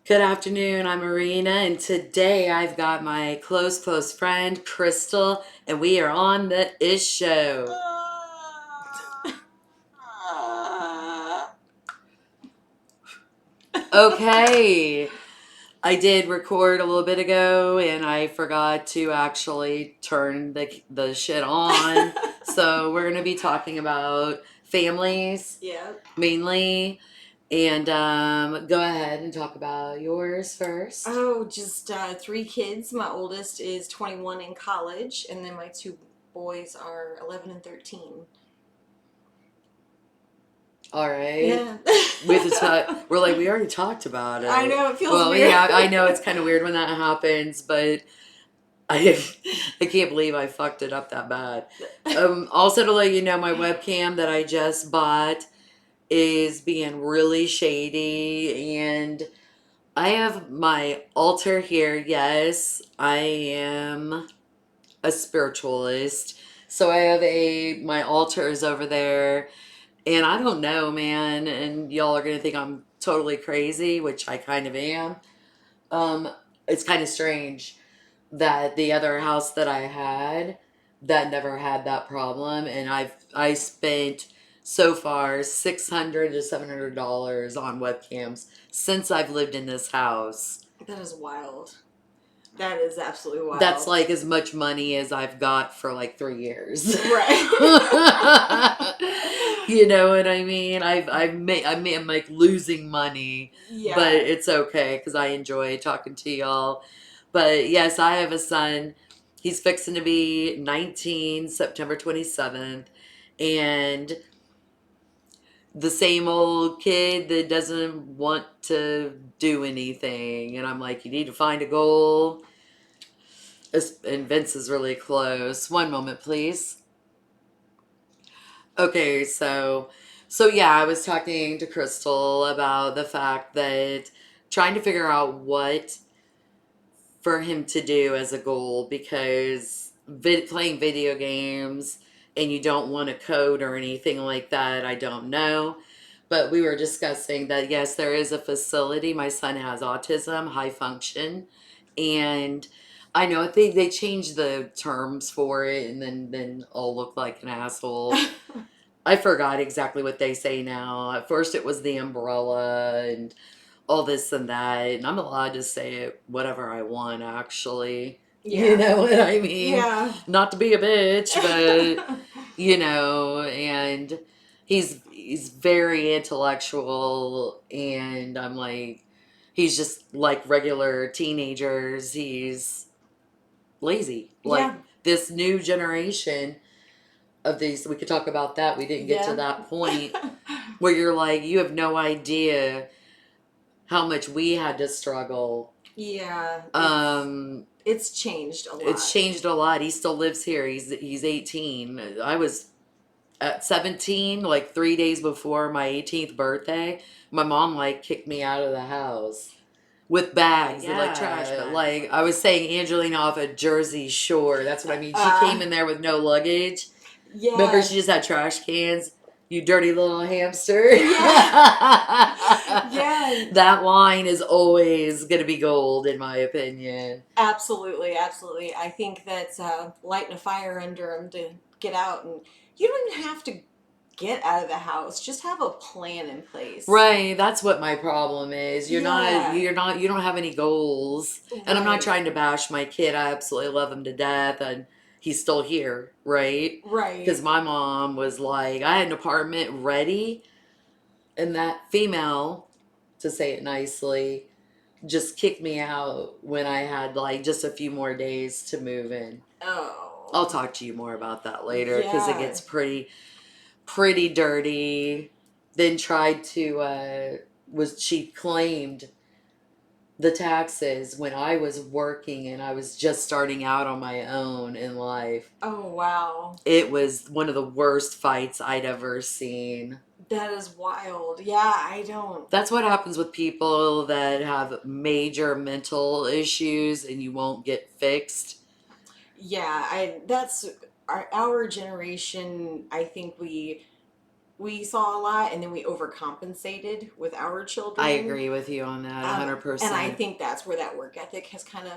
Good afternoon, I'm Marina, and today I've got my close friend, Krystle, and we are on the Ish Show. Okay, I did record a little bit ago, and I forgot to actually turn the shit on. So we're going to be talking about families, mainly. And go ahead and talk about yours first. Oh, just 3 kids. My oldest is 21 in college, and then my 2 boys are 11 and 13. All right. Yeah. We have to talk. We're like, we already talked about it. I know, it feels well, weird. Yeah, I know it's kind of weird when that happens, but I I can't believe I fucked it up that bad. Also, to let you know, my webcam that I just bought is being really shady, and I have my altar here. Yes, I am a spiritualist. So I have my altar is over there, and I don't know, man, and y'all are gonna think I'm totally crazy, which I kind of am. Um, it's kind of strange that the other house that I had that never had that problem, and I spent so far $600 to $700 on webcams since I've lived in this house. That is wild. That is absolutely wild. That's like as much money as I've got for like 3 years. Right. You know what I mean? I'm like losing money, Yeah. but it's okay because I enjoy talking to y'all. But yes, I have a son. He's fixing to be 19, September 27th, and the same old kid that doesn't want to do anything. And I'm like, you need to find a goal. And Vince is really close. One moment, please. Okay, so yeah, I was talking to Krystle about the fact that trying to figure out what for him to do as a goal because playing video games and you don't want to code or anything like that, I don't know. But we were discussing that yes, there is a facility. My son has autism, high function, and I know I think they changed the terms for it, and then I'll look like an asshole. I forgot exactly what they say now. At first, it was the umbrella and all this and that, and I'm allowed to say it whatever I want, actually. Yeah. You know what I mean? Yeah. Not to be a bitch, but and he's very intellectual, and I'm like, he's just like regular teenagers. He's lazy. Like Yeah. this new generation of these, we could talk about that. We didn't get to that point where you're like, you have no idea how much we had to struggle. Yeah. It's changed a lot. It's changed a lot. He still lives here. He's 18. I was at 17, like 3 days before my 18th birthday. My mom like kicked me out of the house with bags, like trash bags. Like I was saying, Angelina off at Jersey Shore. That's what I mean. She came in there with no luggage. Yeah. Remember, she just had trash cans. You dirty little hamster. Yeah. Yeah. That line is always going to be gold, in my opinion. Absolutely, absolutely. I think that's lighting a fire under them to get out, and you don't even have to get out of the house. Just have a plan in place. Right, that's what my problem is. You don't have any goals. And I'm not trying to bash my kid. I absolutely love him to death, and he's still here, right? Right. Because my mom was like, I had an apartment ready, and that female, to say it nicely, just kicked me out when I had like just a few more days to move in. Oh. I'll talk to you more about that later because it gets pretty dirty. Then tried to she claimed the taxes when I was working and I was just starting out on my own in life. Oh, wow. It was one of the worst fights I'd ever seen. That is wild. Yeah, I don't. That's what happens with people that have major mental issues and you won't get fixed. Yeah, that's our generation. I think we we saw a lot, and then we overcompensated with our I children. agree with you on that And I 100%. think that's where that work ethic has kind of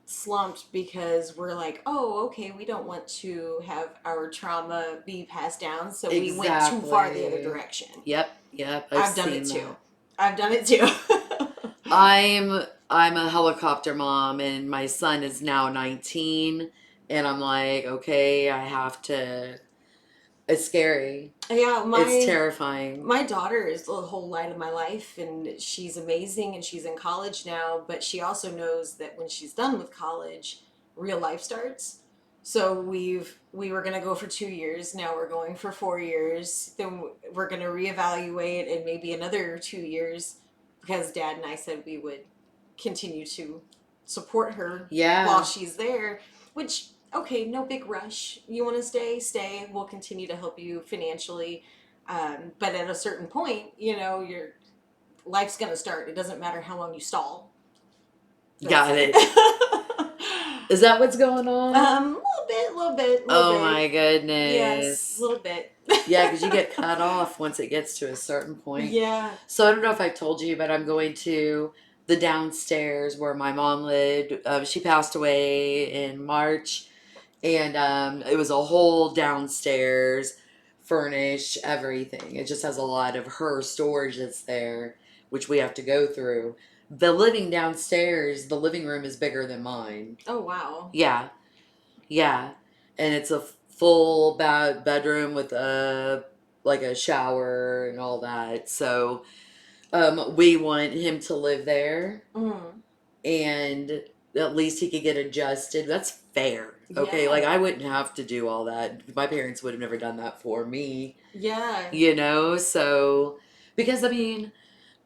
slumped because we're like, oh, okay, we don't want to have our trauma be passed down, so we went too far the other Exactly. direction. Yep, I've I've done it seen too. that. I've done it too. I'm a helicopter mom and my son is now 19 and I'm like, okay, I have to. It's scary. Yeah, It's my terrifying. my daughter is the whole light of my life, and she's amazing, and she's in college now, but she also knows that when she's done with college, real life starts. So we were going to go for 2 years. Now we're going for 4 years. Then we're going to reevaluate in maybe another 2 years because Dad and I said we would continue to support her while Yeah. she's there, which, okay, no big rush. You want to stay, stay. We'll continue to help you financially. But at a certain point, your life's going to start. It doesn't matter how long you stall. That's Got it. it. Is that what's going on? A little bit, little bit, little Oh my bit. Yes, a goodness. little bit. Yeah, because you get cut off once it gets to a certain point. Yeah. So I don't know if I told you, but I'm going to the downstairs where my mom lived. She passed away in March, and it was a whole downstairs, furnished, everything. It just has a lot of her storage that's there, which we have to go through. The living downstairs, the living room is bigger than mine. Oh, wow. Yeah, yeah, and it's a full bedroom with a like a shower and all that. So we want him to live there, Mm. and at least he could get adjusted. That's fair. Okay, like Yeah. I wouldn't have to do all that. My parents would have never done that for me, Yeah. so because I mean,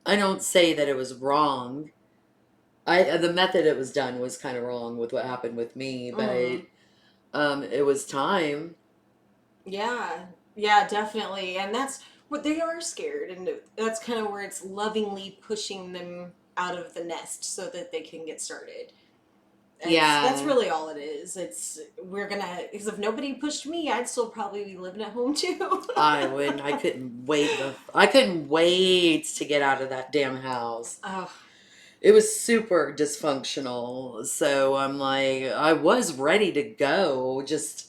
I don't say that it was wrong. I the method it was done was kind of wrong with what happened with me, but Mm. it was time. Yeah, yeah, definitely. And that's what they are scared. And that's kind of where it's lovingly pushing them out of the nest so that they can get started. That's Yeah, really all it is. We're gonna, because if nobody pushed me, I'd still probably be living at home too. I wouldn't. I couldn't wait. I couldn't wait to get out of that damn house. Oh, It was super dysfunctional. So I'm like, I was ready to go. Just,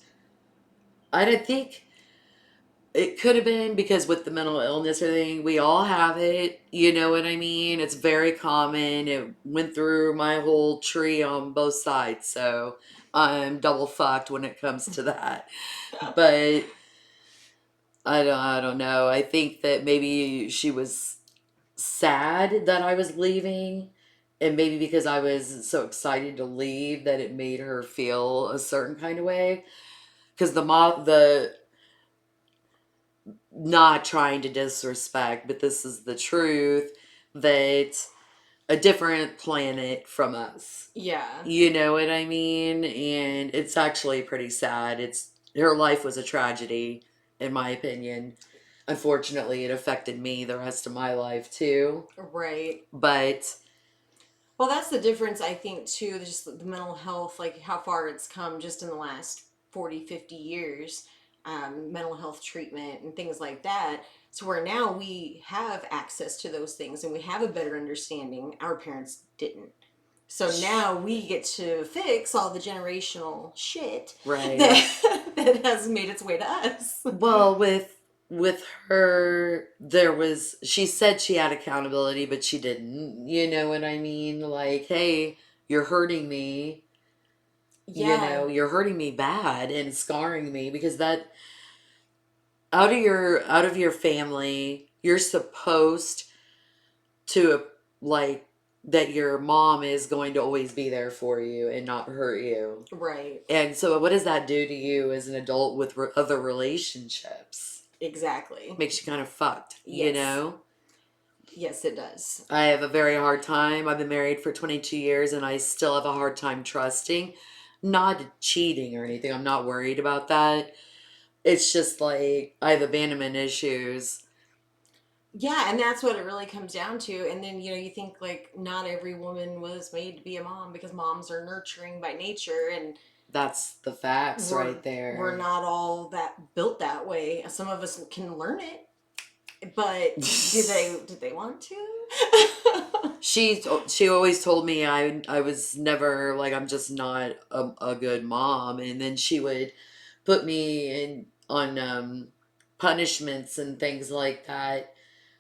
I didn't think it could have been because with the mental illness or thing, we all have it. You know what I mean? It's very common. It went through my whole tree on both sides. So I'm double fucked when it comes to that. But I don't know. I think that maybe she was sad that I was leaving, and maybe because I was so excited to leave that it made her feel a certain kind of way. Because the not trying to disrespect, but this is the truth that a different planet from us. yeah, You know what I mean? And it's actually pretty sad. It's her life was a tragedy, in my opinion. Unfortunately, it affected me the rest of my life too. right. But Well, that's the difference, I think, too, just the mental health, like how far it's come just in the last 40, 50 years, mental health treatment and things like that. So, where now we have access to those things and we have a better understanding. Our parents didn't. So now we get to fix all the generational shit right. that, that has made its way to us. Well, with her there was she said she had accountability, but she didn't. You know what I mean? Like, hey, you're hurting me. Yeah, You're hurting me bad and scarring me because that out of your family, you're supposed to like that your mom is going to always be there for you and not hurt you. right. And so what does that do to you as an adult with other relationships? Exactly. Makes you kind of fucked, you Yes. know? Yes, it does. I have a very hard time. I've been married for 22 years and I still have a hard time trusting. Not cheating or anything. I'm not worried about that. It's just like I have abandonment issues. Yeah, and that's what it really comes down to. And then, you think like not every woman was made to be a mom because moms are nurturing by nature. And That's the facts We're right we're there. not all that built that way. Some of us can learn it, but did they want to? She always told me I was never like I'm just not a good mom, and then she would put me in on punishments and things like that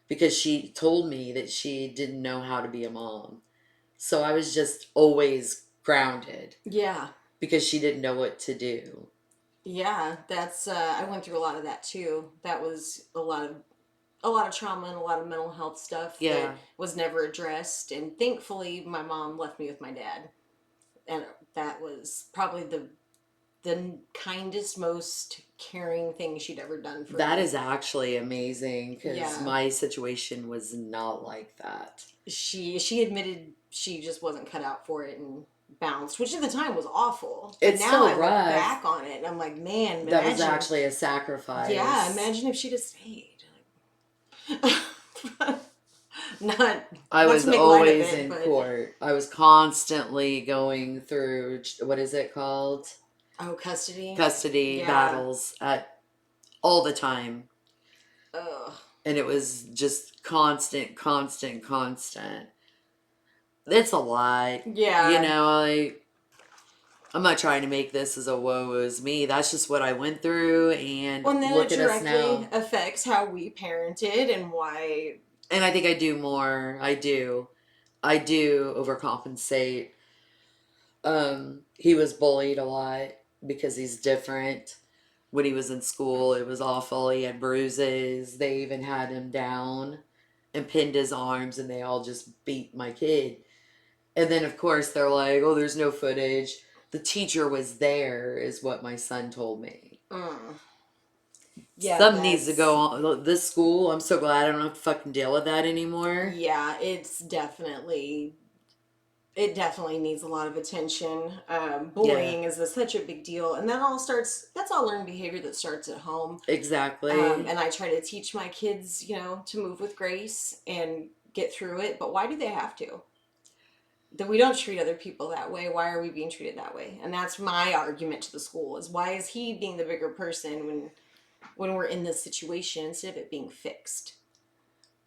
because she told me that she didn't know how to be a mom. So I was just always grounded Yeah. because she didn't know what to do. Yeah, that's I went through a lot of that too. That was a lot of trauma and a lot of mental health stuff that Yeah, was never addressed, and thankfully my mom left me with my dad. And that was probably the kindest, most caring thing she'd ever done for that me. is actually amazing because Yeah. my situation was not like that. She admitted she just wasn't cut out for it and bounced, which at the time was awful. But It's now still I look rough. back on it and I'm like, man, That was imagine. actually a Yeah, sacrifice. imagine if she'd have stayed. not I not was to make light of always it, in but court. I was constantly going through what is it called? oh, custody. Custody Yeah. battles at all the time. Ugh. And it was just constant, constant, constant. It's a lot. You Yeah. know, I'm not trying to make this as a woe is me. That's just what I went through, and Well, and then it look at us directly now. affects how we parented and why. And I think I do more. I do. I do overcompensate. He was bullied a lot because he's different. When he was in school, it was awful. He had bruises. They even had him down and pinned his arms, and they all just beat my kid. And then, of course, they're like, oh, there's no footage. The teacher was there, is what my son told me. Mm, yeah, Something needs to go that's. on. This school, I'm so glad I don't have to fucking deal with that anymore. Yeah, it definitely needs a lot of attention. Yeah, Bullying is such a big deal, and that's all learned behavior that starts at home. exactly. And I try to teach my kids, to move with grace and get through it. But why do they have to? That we don't treat other people that way. Why are we being treated that way? And that's my argument to the school: is why is he being the bigger person when we're in this situation instead of it being fixed?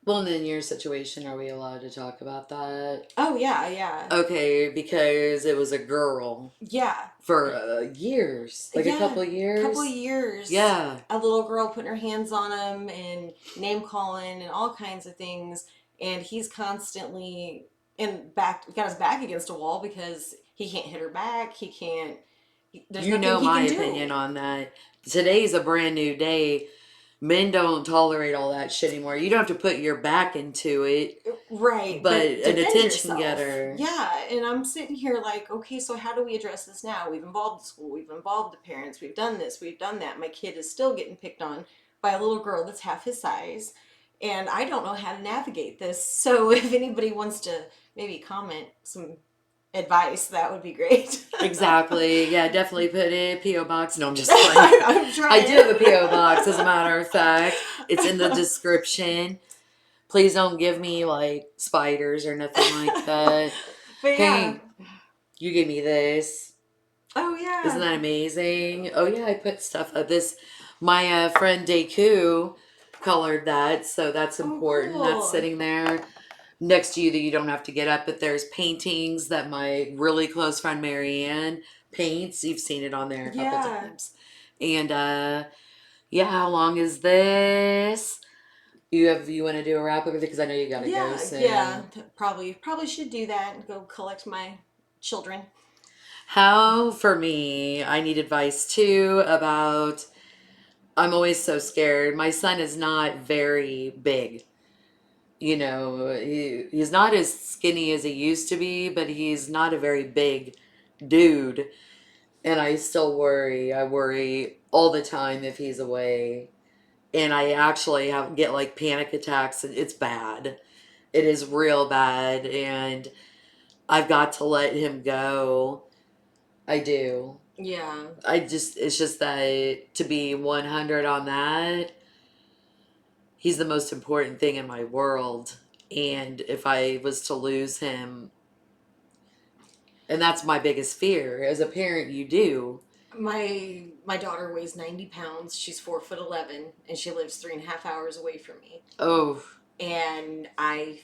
Well, and in your situation, are we allowed to talk about that? Oh yeah, yeah, Okay, because it was a girl yeah, for years, like a yeah. couple Couple of years. years, Yeah, a little girl putting her hands on him and name calling and all kinds of things, and he's constantly got his back against a wall because he can't hit her back. He can't. There's you nothing know he my can opinion do. on that. Today's a brand new day. Men don't tolerate all that shit anymore. You don't have to put your back into it, Right, but but an defend attention yourself. getter. Yeah, and I'm sitting here like, okay, so how do we address this now? We've involved the school, we've involved the parents, we've done this, we've done that. My kid is still getting picked on by a little girl that's half his size, and I don't know how to navigate this. So if anybody wants to maybe comment some advice, that would be great. Exactly. Yeah, definitely put it P.O. box. No, I'm just playing. I'm I do have a trying. P.O. box, as a matter of fact. It's in the description. Please don't give me like spiders or nothing like that. But yeah. Hey, you gave me this. Oh Isn't yeah. that amazing? Oh yeah, I put stuff of this. My friend Deku colored that, so that's Oh important. That's cool. sitting there next to you that you don't have to get up. But there's paintings that my really close friend Marianne paints. You've seen it on there a couple Yeah. times. And yeah, how long is this? You want to do a wrap up because I know you gotta go Yeah, yeah. soon. Probably should do that and go collect my children. How for me, I need advice too about I'm always so scared. My son is not very big. You know, he's not as skinny as he used to be, but he's not a very big dude. And I still worry. I worry all the time if he's away. And I actually get like panic attacks. It's bad. It is real bad. And I've got to let him go. I do. Yeah. It's just that to be 100 on that, he's the most important thing in my world. And if I was to lose him, And that's my biggest fear. As a parent, you do. My daughter weighs 90 pounds. She's 4'11", and she lives 3.5 hours away from me. Oh, And I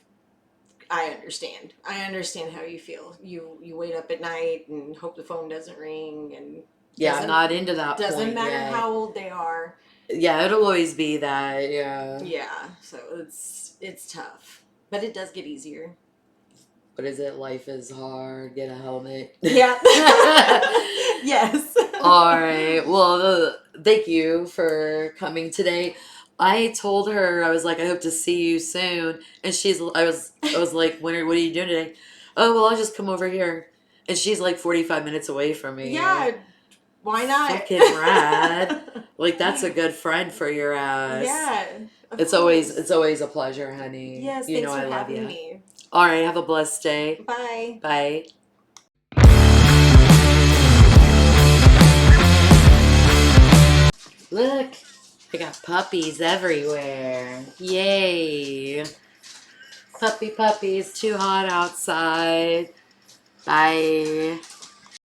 understand. I understand how you feel. You wait up at night and hope the phone doesn't ring, and yeah, I'm not into that doesn't point matter yet. how old they are. Yeah, it'll always be that. Yeah. Yeah, so it's tough, but it does get easier. What is it? Life is hard. Get a helmet. Yeah. Yes. All right. Well, thank you for coming today. I told her, I was like, I hope to see you soon. And I was like, what are you doing today? Oh, well, I'll just come over here. And she's like 45 minutes away from me. Yeah, why not? Fucking rad. Like, that's a good friend for your ass. Yeah. It's always a pleasure, honey. Yes, You thanks know for I love having you. me. All right. Have a blessed day. Bye. Bye. Look, I got puppies everywhere. Yay. Puppies, too hot outside. Bye.